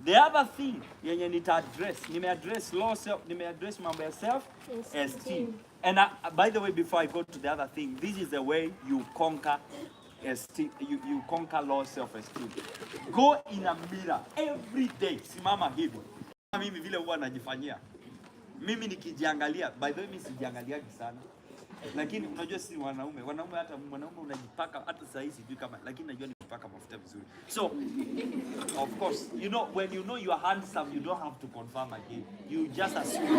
The other thing yenye nimeaddress low self, nimeaddress mambo ya self-esteem. And by the way, before I go to the other thing, this is the way you conquer esteem, you conquer low self-esteem. Go in a mirror every day. Simama hivi. Mimi vile huwa najifanyia. Mimi nikijiangalia, by the way mimi sijiangalia sana. Lakini unajua si wanaume hata mwanaume unajipaka hata saa hizi sijui kama, lakini najua nipaka mafuta vizuri. So of course, you know, when you know you are handsome, you don't have to confirm again. You just assume. You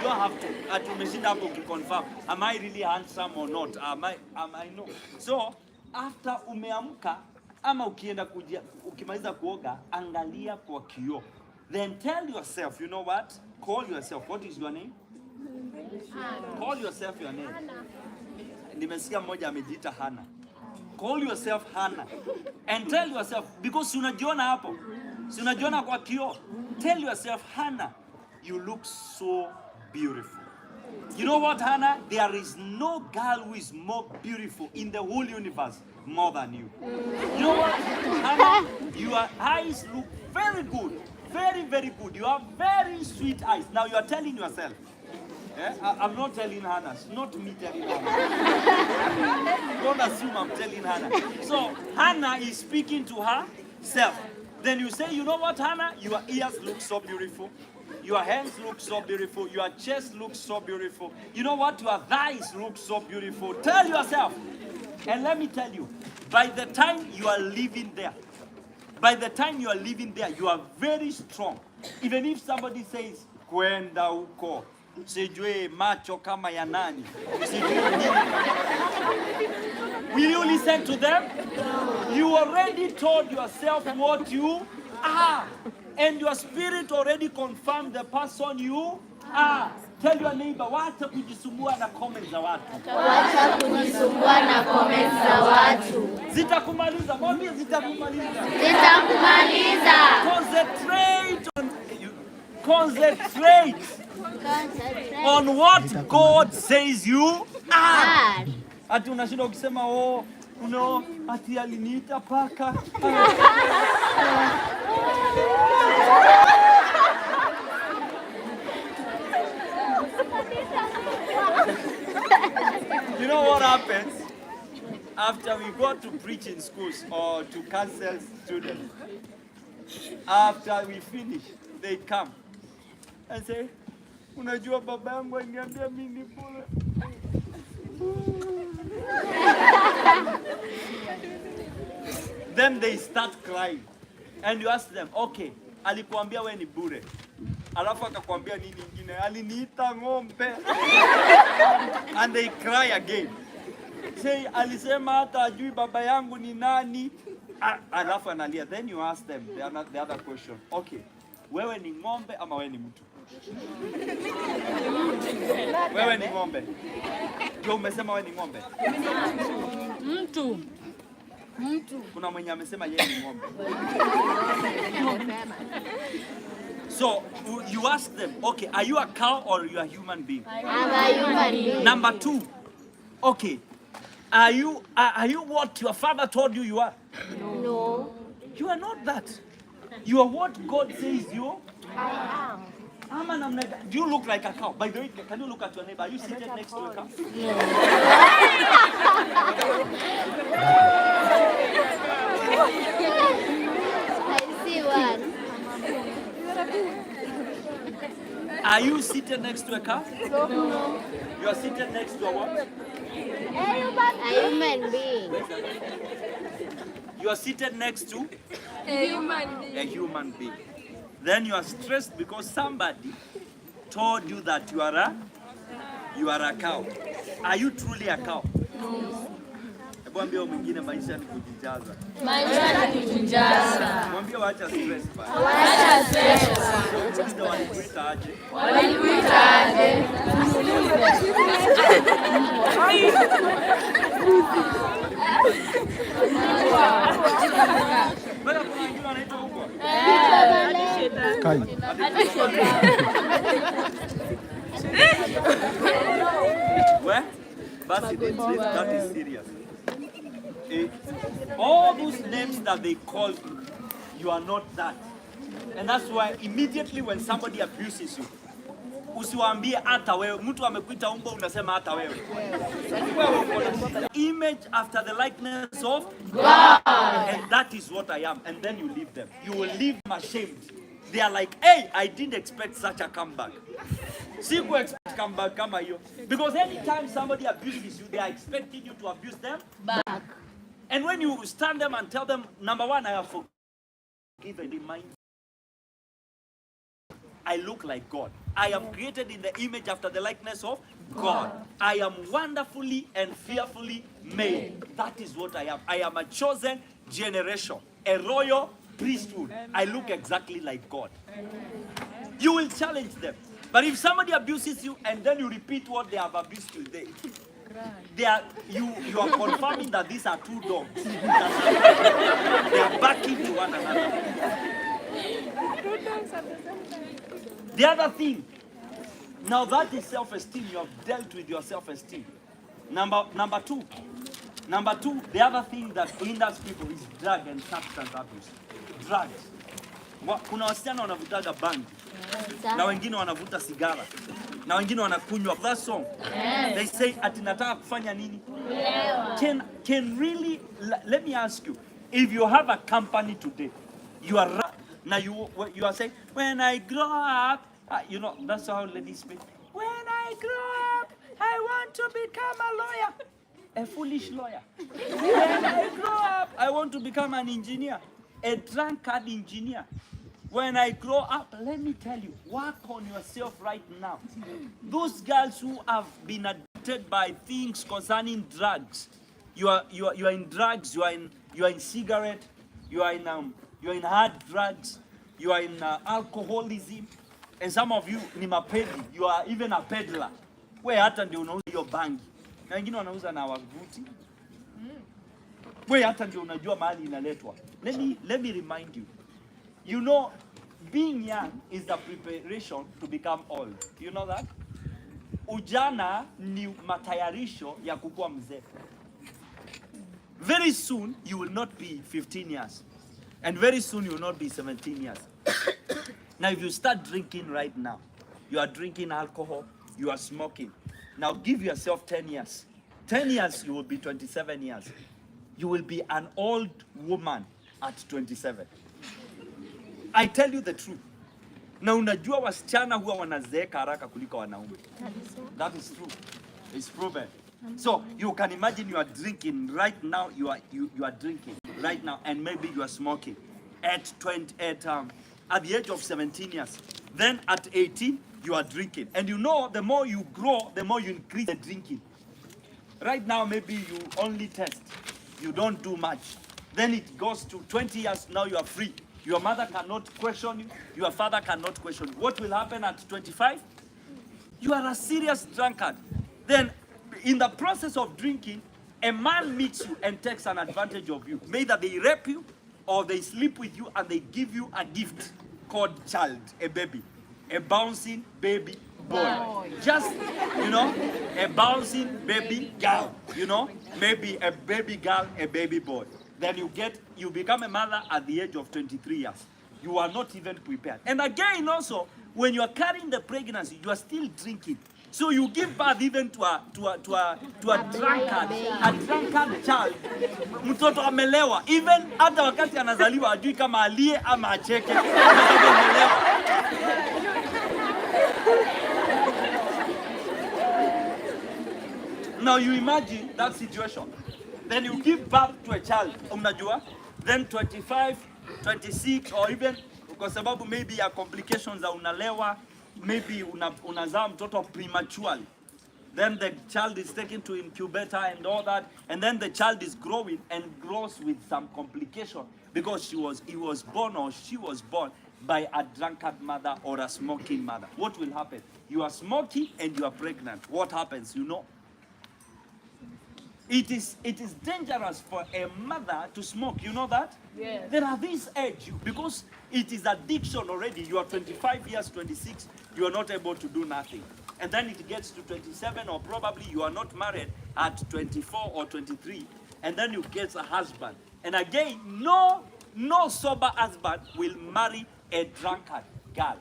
don't have to. Atumeshinda hapo kuconfirm. Am I really handsome or not? Am I no? So after umeamka ama ukimaliza kuoga, angalia kwa kioo. Then tell yourself, you know what? Call yourself. What is your name? Call yourself your name. Nimesikia mmoja amejiita Hana. Call yourself Hana. And tell yourself, because unajiona hapo. Si unajiona kwa kioo. Tell yourself, Hana, you look so beautiful. You know what, Hana? There is no girl who is more beautiful in the whole universe more than you. You know what, Hana? Your eyes look very good. Very, very good. You have very sweet eyes. Now you are telling yourself. I'm not telling Hannah. It's not me telling Hannah. Don't assume I'm telling Hannah. So Hannah is speaking to herself. Then you say, you know what, Hannah? Your ears look so beautiful. Your hands look so beautiful. Your chest looks so beautiful. You know what? Your thighs look so beautiful. Tell yourself. And let me tell you, by the time you are living there, you are very strong. Even if somebody says, kwenda uko, sijui macho kama ya nani, will you listen to them? You already told yourself what you are. And your spirit already confirmed the person you are. Tell your neighbor, wacha kujisumbua na comments za watu. Wacha kujisumbua na comments za watu. Zitakumaliza, mwambie zitakumaliza. Zitakumaliza. Concentrate on what God says you are. Ati unashinda ukisema ati aliniita paka. You know what happens after we go to preach in schools or to counsel students? After we finish, they come and say, unajua baba yangu aliniambia mimi bure. Then they start crying. And you ask them, okay, alikuambia wewe ni bure. Alafu akakwambia nini nyingine? Aliniita ng'ombe. And they cry again. Say, alisema hata ajui baba yangu ni nani. Alafu analia. Then you ask them the other question. Okay, wewe ni ng'ombe ama wewe ni mtu? Wewe ni ng'ombe. Ndio umesema wewe ni ng'ombe? Mtu. Kuna mwenye amesema yeye ni ng'ombe. So you ask them, okay, are you a cow or you are a human being? I'm a human being. Number 2, okay, are you what your father told you you are? No. You are not that. You are what God says you I am. Do you look like a cow? By the way, can you look at your neighbor? Are you seated next to a cow? I see one. Are you seated next to a cow? No. You are seated next to a what? A human being. You are seated next to A human being. Then you are stressed because somebody told you that you are a cow. Are you truly a cow? No. Mwambie mwingine maisha ni kujijaza. Maisha ni kujijaza. Mwambie waacha stress bana. Waacha stress. Ndio walikuita aje? Walikuita aje? Bwana kuna wengine wanaitwa huko. Kai. Where? Basi that is serious. All those names that they call you, You are not that. And that's why immediately when somebody abuses you, usiwaambie hata wewe. Mtu amekuita umbo unasema hata wewe. Wewe uko na image after the likeness of God. And that is what I am. And then you leave them. You will leave them ashamed. They are like, hey, I didn't expect such a comeback. Siku expect comeback kama hiyo. Because anytime somebody abuses you, they are expecting you to abuse them back. And when you stand them and tell them, number one, I have forgiven in mind. I look like God. I am created in the image after the likeness of God. I am wonderfully and fearfully made. That is what I am. I am a chosen generation, a royal priesthood. I look exactly like God. You will challenge them. But if somebody abuses you and then you repeat what they have abused you, you are confirming that these are two dogs. They are backing to one another. The other thing, now that is self-esteem. You have dealt with your self-esteem. Number two, the other thing that hinders people is drug and substance abuse. Drugs. Kuna wasichana wanavutaga bangi, na wengine wanavuta sigara, na wengine wanakunywa. That song, they say ati nataka kufanya nini? Can really, let me ask you, if you have a company today, you are now you are saying, when I grow up, you know, that's how ladies speak. When I grow up, I want to become a lawyer. A foolish lawyer. When I grow up, I want to become an engineer. A drunkard engineer. When I grow up, let me tell you, work on yourself right now. Those girls who have been addicted by things concerning drugs, you are in drugs, you are in cigarette, you are in hard drugs, you are in alcoholism, and some of you ni mapedi, you are even a peddler. Wewe hata ndio unauza hiyo bangi. Na wengine wanauza na wavuti. Wewe hata ndio unajua mahali inaletwa. Let me remind you. You know, being young is the preparation to become old. You know that? Ujana ni matayarisho ya kukua mzee. Very soon you will not be 15 years. And very soon you will not be 17 years. Now if you start drinking right now, you are drinking alcohol, you are smoking. Now give yourself 10 years. 10 years you will be 27 years. You will be an old woman at 27. I tell you the truth. Na unajua wasichana huwa wanazeeka haraka kuliko wanaume. That is true. It's proven. So you can imagine you are drinking right now. You are drinking right now, and maybe you are smoking at the age of 17 years. Then at 18 you are drinking, and you know the more you grow, the more you increase the drinking. Right now maybe you only test, you don't do much. Then it goes to 20 years. Now you are free. Your mother cannot question you. Your father cannot question you. What will happen at 25? You are a serious drunkard. Then, in the process of drinking, a man meets you and takes an advantage of you. Either they rape you, or they sleep with you and they give you a gift called child, a baby. A bouncing baby boy. Just, you know, a bouncing baby girl. You know, maybe a baby girl, a baby boy. Then you become a mother at the age of 23 years. You are not even prepared. And again also, when you are carrying the pregnancy, you are still drinking. So you give birth even to a drunkard child. Mtoto amelewa. Even hata wakati anazaliwa ajui kama alie ama acheke. Now you imagine that situation. Then you give birth to a child, unajua, then 25, 26, or even, kwa sababu maybe ya complications za unalewa, maybe unazaa mtoto prematurely. Then the child is taken to incubator and all that, and then the child is growing and grows with some complication because he was born or she was born by a drunkard mother or a smoking mother. What will happen? You are smoking and you are pregnant. What happens? You know? It is dangerous for a mother to smoke. You know that? Yes. There are this age, because it is addiction already. You are 25 years, 26, you are not able to do nothing. And then it gets to 27, or probably you are not married at 24 or 23. And then you get a husband. And again, no no sober husband will marry a drunkard girl.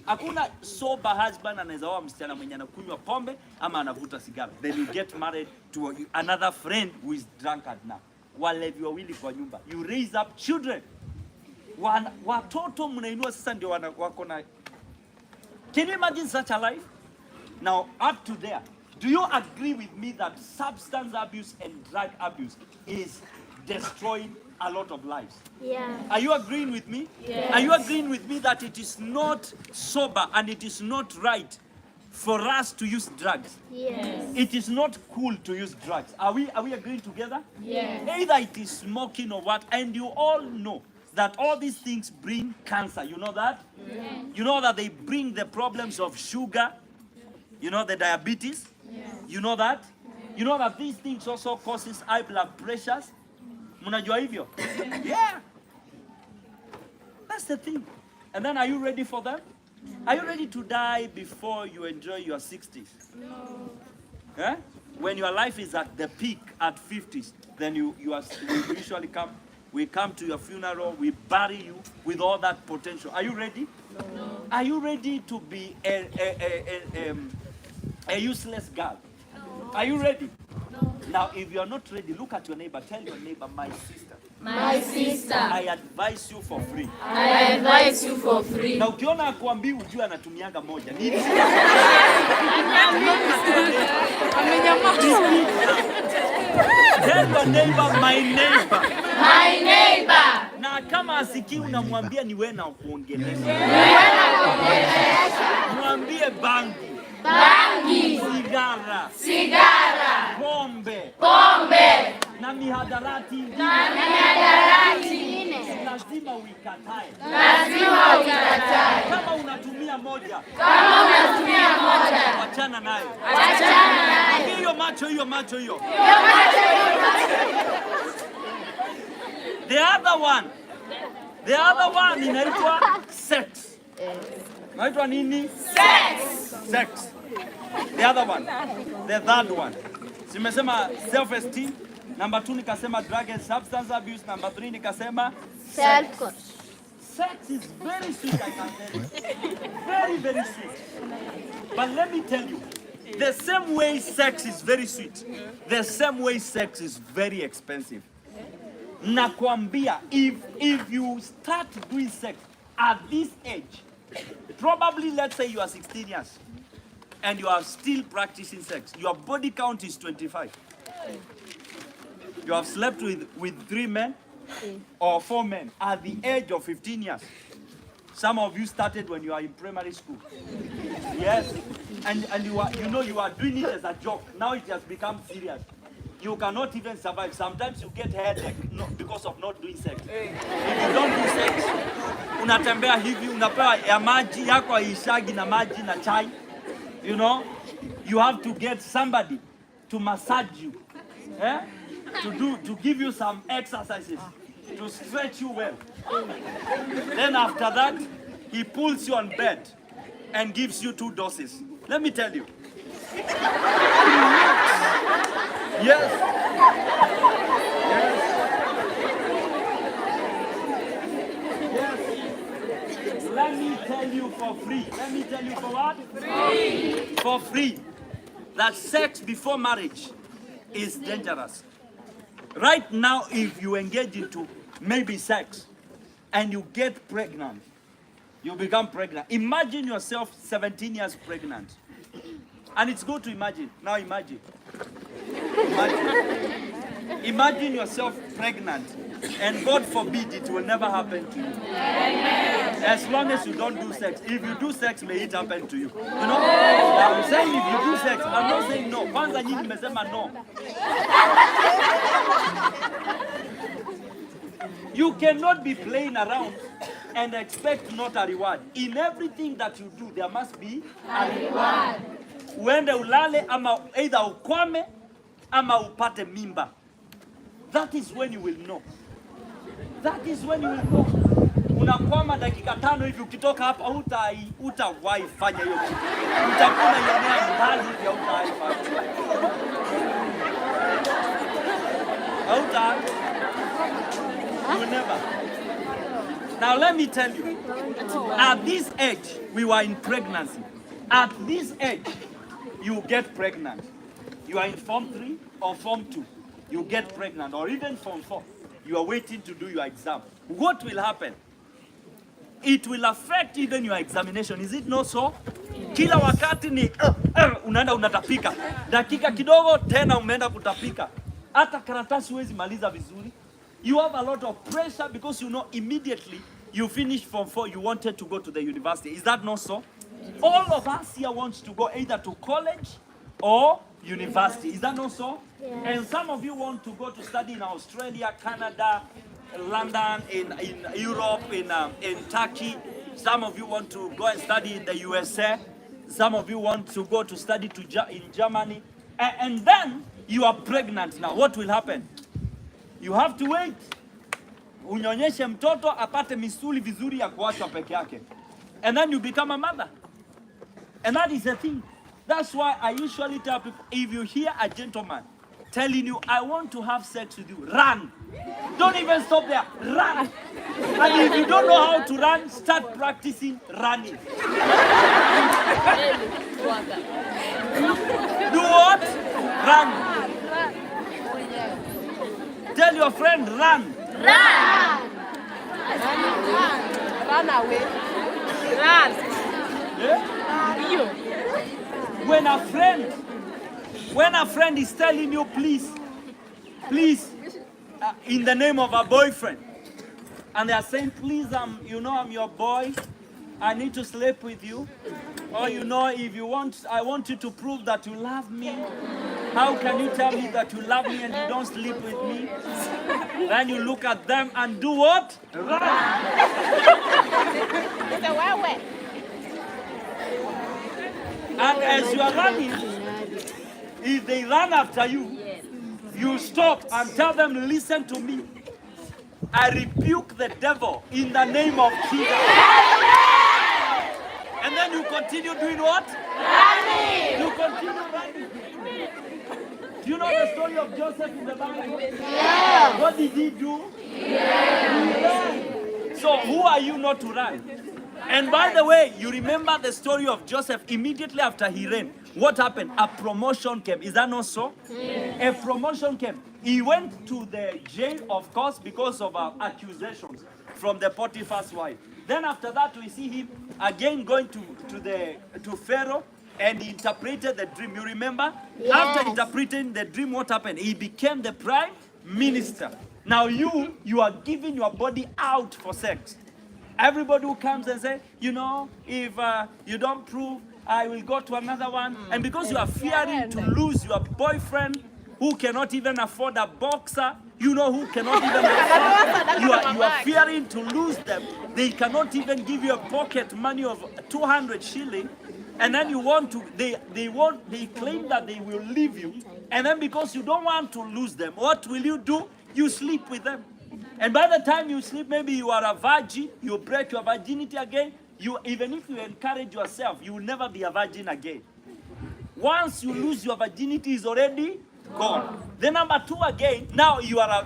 Hakuna sober husband anaweza oa msichana mwenye anakunywa pombe ama anavuta sigara. Then you get married to another friend who is drunkard now. Walevi wawili kwa nyumba. You raise up children. Watoto mnainua sasa ndio wako na. Can you imagine such a life? Now up to there. Do you agree with me that substance abuse and drug abuse is destroying a lot of lives? Yeah. Are you agreeing with me? Yes. Are you agreeing with me that it is not sober and it is not right for us to use drugs? Yes. It is not cool to use drugs. Are we agreeing together? Yes. Either it is smoking or what, and you all know that all these things bring cancer. You know that? Yes. You know that they bring the problems of sugar, you know, the diabetes. Yes. You know that? You know that these things also causes high blood pressures. Mnajua hivyo? Yeah. That's the thing. And then are you ready for them? Are you ready to die before you enjoy your 60s? No. Eh? When your life is at the peak at 50s, then we usually we come to your funeral, we bury you with all that potential. Are you ready? No. Are you ready to be a useless girl? No. Are you ready? No. Now, if you are not ready, look at your neighbor. Tell your neighbor, my sister. My sister. I advise you for free. I advise you for free. Na ukiona akuambii ujue anatumianga moja. Nini? Tell your neighbor, my neighbor. My neighbor. Na kama asikii unamwambia ni wewe na kuongelesha. Mwambie bangi. Bangi. Sigara. Sigara. Pombe. Pombe. Na mihadarati. Na mihadarati. Lazima uikatae. Lazima ukatae. Kama unatumia moja. Kama unatumia moja. Wachana nayo. Wachana nayo. Hiyo macho, hiyo macho, hiyo. Hiyo macho, hiyo macho. The other one inaitwa sex. Inaitwa nini? Sex. The other one. The third one. Simesema self-esteem. Number 2 nikasema drug and substance abuse. Number 3 nikasema Self-control. sex is very sweet, I can tell you. Very, very sweet. But let me tell you, the same way sex is very sweet, the same way sex is very expensive. Nakwambia, if you start doing sex at this age, probably let's say you are 16 years and you are still practicing sex, your body count is 25. You have slept with 3 men or 4 men at the age of 15 years. Some of you started when you are in primary school. Yes. And you are doing it as a joke. Now it has become serious. You cannot even survive. Sometimes you get headache because of not doing sex. If you don't do sex, unatembea hivi, unapewa ya maji yako haishagi na maji na chai. You know, you have to get somebody to massage you. Eh? To give you some exercises to stretch you well. Then after that, he pulls you on bed and gives you 2 doses. Let me tell you. Yes. Yes. Let me tell you for free. Let me tell you for what? Free. For free. That sex before marriage is dangerous. Right now, if you engage into maybe sex and you get pregnant, you become pregnant. Imagine yourself 17 years pregnant. And it's good to imagine. Now imagine. Imagine yourself pregnant. And God forbid it will never happen to you. As long as you don't do sex. If you do sex, may it happen to you. You know? I'm saying if you do sex, I'm not saying no. Kwanza nyinyi mmesema no. You cannot be playing around and expect not a reward. In everything that you do, there must be a reward. Uende ulale ama either ukwame ama upate mimba. That is when you will know. That is when you will know. Unakwama dakika 5 hivi ukitoka hapa hutawahi fanya hiyo kitu. Utakuwa unaionea mbali ya hutawahi fanya. You will never. Now let me tell you, at this age, we were in pregnancy. At this age, you get pregnant. You are in Form 3 or Form 2. You get pregnant, or even Form 4. You are waiting to do your exam. What will happen? It will affect even your examination. Is it not so? Kila wakati ni unaenda unatapika. Dakika kidogo tena umeenda kutapika. Hata karatasi huwezi maliza vizuri. You have a lot of pressure because you know immediately you finish Form 4, you wanted to go to the university. Is that not so? All of us here want to go either to college or university. Is that not so? Yes. And some of you want to go to study in Australia, Canada, London, in Europe, in Turkey. Some of you want to go and study in the USA. Some of you want to go to study in Germany. And then you are pregnant now. What will happen? You have to wait. Unyonyeshe mtoto apate misuli vizuri ya kuacha peke yake. And then you become a mother. And that is the thing. That's why I usually tell people, if you hear a gentleman telling you, I want to have sex with you, run. Don't even stop there. Run. And if you don't know how to run, start practicing running. Do what? Run. Tell your friend, run. Run. Run away. Run. Yeah? When a friend is telling you, please, in the name of a boyfriend, and they are saying, please, I'm your boy, I need to sleep with you, or if you want, I want you to prove that you love me. How can you tell me that you love me and you don't sleep with me? Then you look at them and do what? Run. And as you are running, if they run after you, you stop and tell them, listen to me. I rebuke the devil in the name of Jesus. And then you continue doing what? Running. You continue running. Do you know the story of Joseph in the Bible? Yeah. What did he do? Yeah. He ran. So who are you not to run? And by the way, you remember the story of Joseph immediately after he ran. What happened? A promotion came. Is that not so? Yes. A promotion came. He went to the jail, of course, because of accusations from the Potiphar's wife. Then after that, we see him again going to Pharaoh, and he interpreted the dream. You remember? Yes. After interpreting the dream, what happened? He became the prime minister. Now you are giving your body out for sex. Everybody who comes and says, if you don't prove, I will go to another one. And because you are fearing to lose your boyfriend, who cannot even afford a boxer, who cannot even afford, you are fearing to lose them. They cannot even give you a pocket money of 200 shilling. And then you want to, they claim that they will leave you. And then because you don't want to lose them, what will you do? You sleep with them. And by the time you sleep, maybe you are a virgin, you break your virginity again. Even if you encourage yourself, you will never be a virgin again. Once you lose your virginity, it's already gone. Then number two again, now you are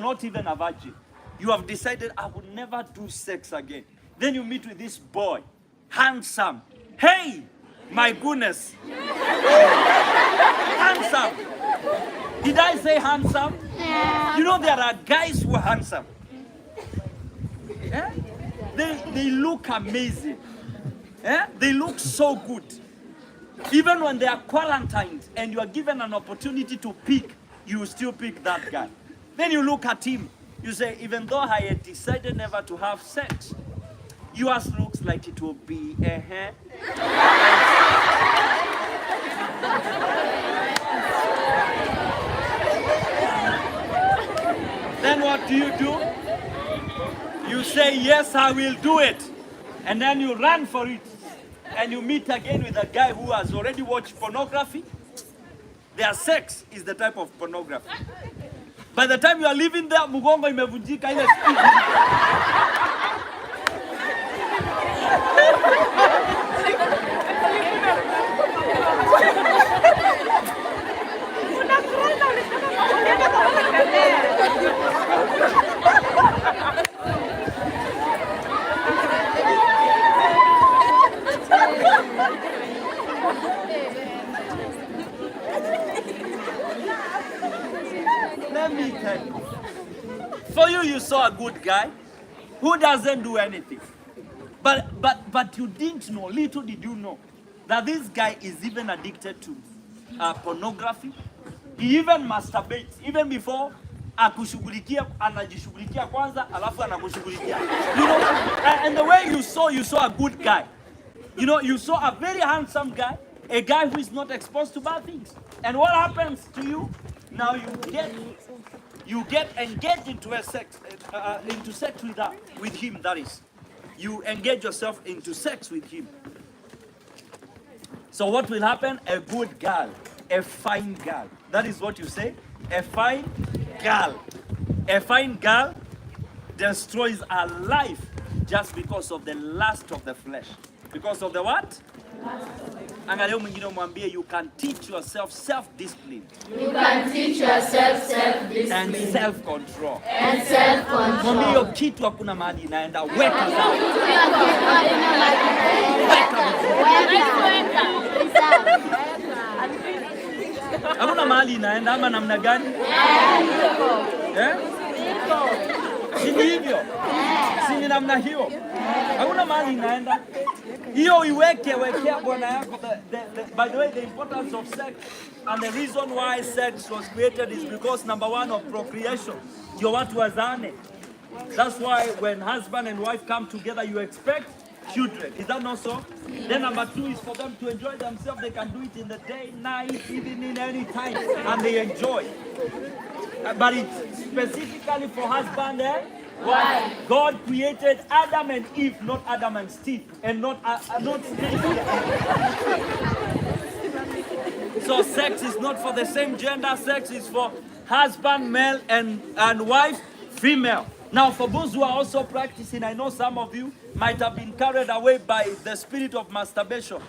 not even a virgin. You have decided, I will never do sex again. Then you meet with this boy, handsome. Hey, my goodness. Handsome. Did I say handsome? Yeah. There are guys who are handsome. Yeah? They look amazing. Yeah? They look so good. Even when they are quarantined and you are given an opportunity to pick, you still pick that guy. Then you look at him. You say, even though I had decided never to have sex, yours looks like it will be Then what do? You say, yes, I will do it. And then you run for it. And you meet again with a guy who has already watched pornography. Their sex is the type of pornography. By the time you are living there, mugongo imevunjika ile speed. me tell you. For you, you saw a good guy who doesn't do anything. But you didn't know, little did you know, that this guy is even addicted to pornography. He even masturbates, even before akushughulikia, anajishughulikia kwanza, alafu anakushughulikia. You know, and the way you saw a good guy. You know, you saw a very handsome guy, a guy who is not exposed to bad things. And what happens to you? Now you get engaged into sex with him. That is, you engage yourself into sex with him. So what will happen? A good girl, a fine girl. That is what you say. A fine girl. A fine girl destroys her life just because of the lust of the flesh. Because of the what? Angalia mwingine mwambie, you can teach yourself self-discipline. You can teach yourself self-discipline. And self-control. And self-control. Mwambie hiyo kitu hakuna mahali inaenda. Weka sawa. Hakuna mahali inaenda ama namna gani? Eh? Si hivyo? Si ni namna hiyo? Hakuna mahali inaenda. Hiyo wekea bwana yako. By the way, the importance of sex and the reason why sex was created is because number one, of procreation. Ndio watu wazane. That's why when husband and wife come together, you expect children. Is that not so? Then number two is for them to enjoy themselves. They can do it in the day, night, evening, any time, and they enjoy. But it's specifically for husband and wife. God created Adam and Eve, not Adam and Steve, and not Steve. So sex is not for the same gender. Sex is for husband, male, and wife, female. Now, for those who are also practicing, I know some of you might have been carried away by the spirit of masturbation.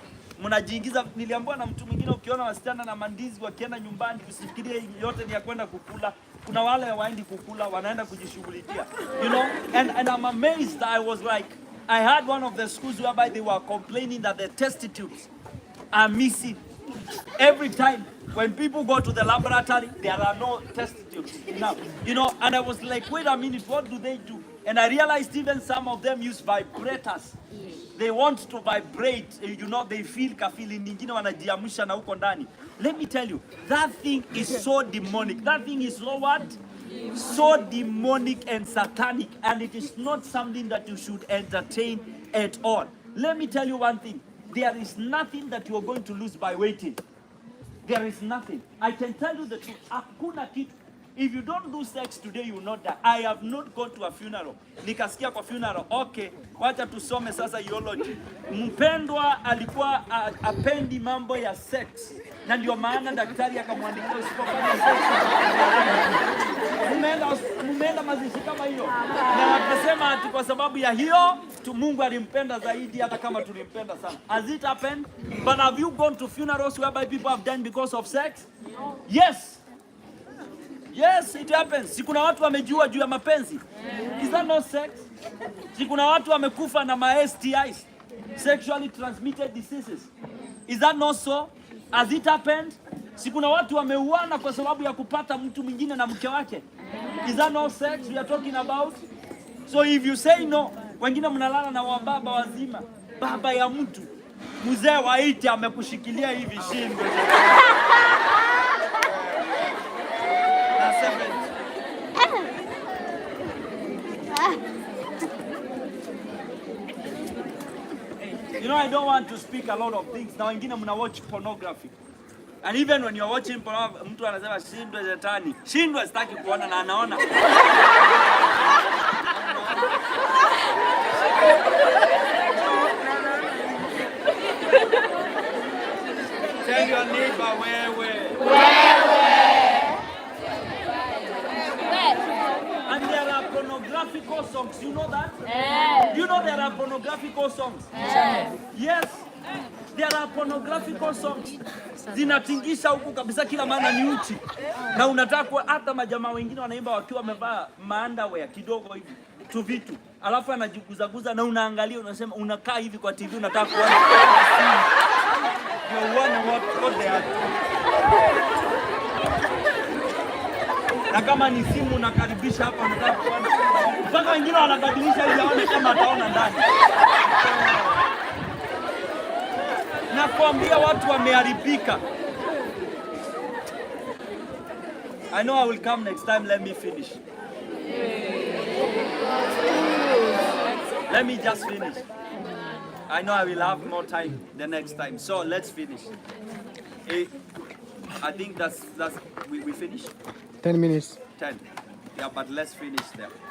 Mnajiingiza, niliambiwa na mtu mwingine, ukiona wasichana na mandizi wakienda nyumbani, usifikirie yote ni ya kwenda kukula. Kuna wale waendi kukula, wanaenda kujishughulikia. You know, and I'm amazed. I was like, I had one of the schools whereby they were complaining that the test tubes are missing. Every time when people go to the laboratory, there are no test tubes now. You know, and I was like, wait a minute, what do they do? And I realized even some of them use vibrators. They want to vibrate, you know, they feel kafili nyingine wanajiamsha na huko ndani. Let me tell you, that thing is so demonic. That thing is so what? So demonic and satanic, and it is not something that you should entertain at all. Let me tell you one thing. There is nothing that you are going to lose by waiting. There is nothing. I can tell you the truth. Hakuna kitu. If you don't do sex today, you will not die. I have not gone to a funeral. Nikasikia kwa funeral, okay, wacha tusome sasa theology. Mpendwa alikuwa apendi mambo ya sex. Na ndio maana daktari akamwandikia usipofanya sex. Mumeenda mazishi kama hiyo. Na wakasema ati kwa sababu ya hiyo, Mungu alimpenda zaidi hata kama tulimpenda sana. Has it happened? But have you gone to funerals whereby people have died because of sex? Yes. Yes, it happens. Si kuna watu wamejua juu ya mapenzi. Is that not sex? Si kuna watu wamekufa na STIs, sexually transmitted diseases. Is that not so? Has it happened? Si kuna watu wameuana kwa sababu ya kupata mtu mwingine na mke wake. Is that not sex we are talking about? So if you say no, wengine mnalala na wababa wazima. Baba ya mtu, mzee wa iti amekushikilia hivi shingo. You know, I don't want to speak a lot of things. Now, wengine mna watch pornography. And even when you're watching pornography, mtu anasema shindwe shetani. Shindwe sitaki kuona na anaona. Tell your neighbor, wewe. And there are pornographical songs. You know that? You know there are pornographical songs? Yes. There are pornographical songs. Zinatingisha huku kabisa, kila maana ni uchi. Na unataka hata majamaa wengine wanaimba wakiwa wamevaa maandawea kidogo hivi. Tu vitu. Alafu anajiguzaguza na unaangalia, unasema unakaa hivi kwa TV, unataka kuona. You wonder what they are doing. Na kama ni simu nakaribisha hapa, unataka kuona mpaka wengine wanabadilisha ili aone kama ataona ndani. Nakwambia watu wameharibika. I know I will come next time. Let me finish. Let me just finish. I know I will have more time the next time. So let's finish. I think that's we finish. 10 minutes. 10. Yeah, but let's finish there.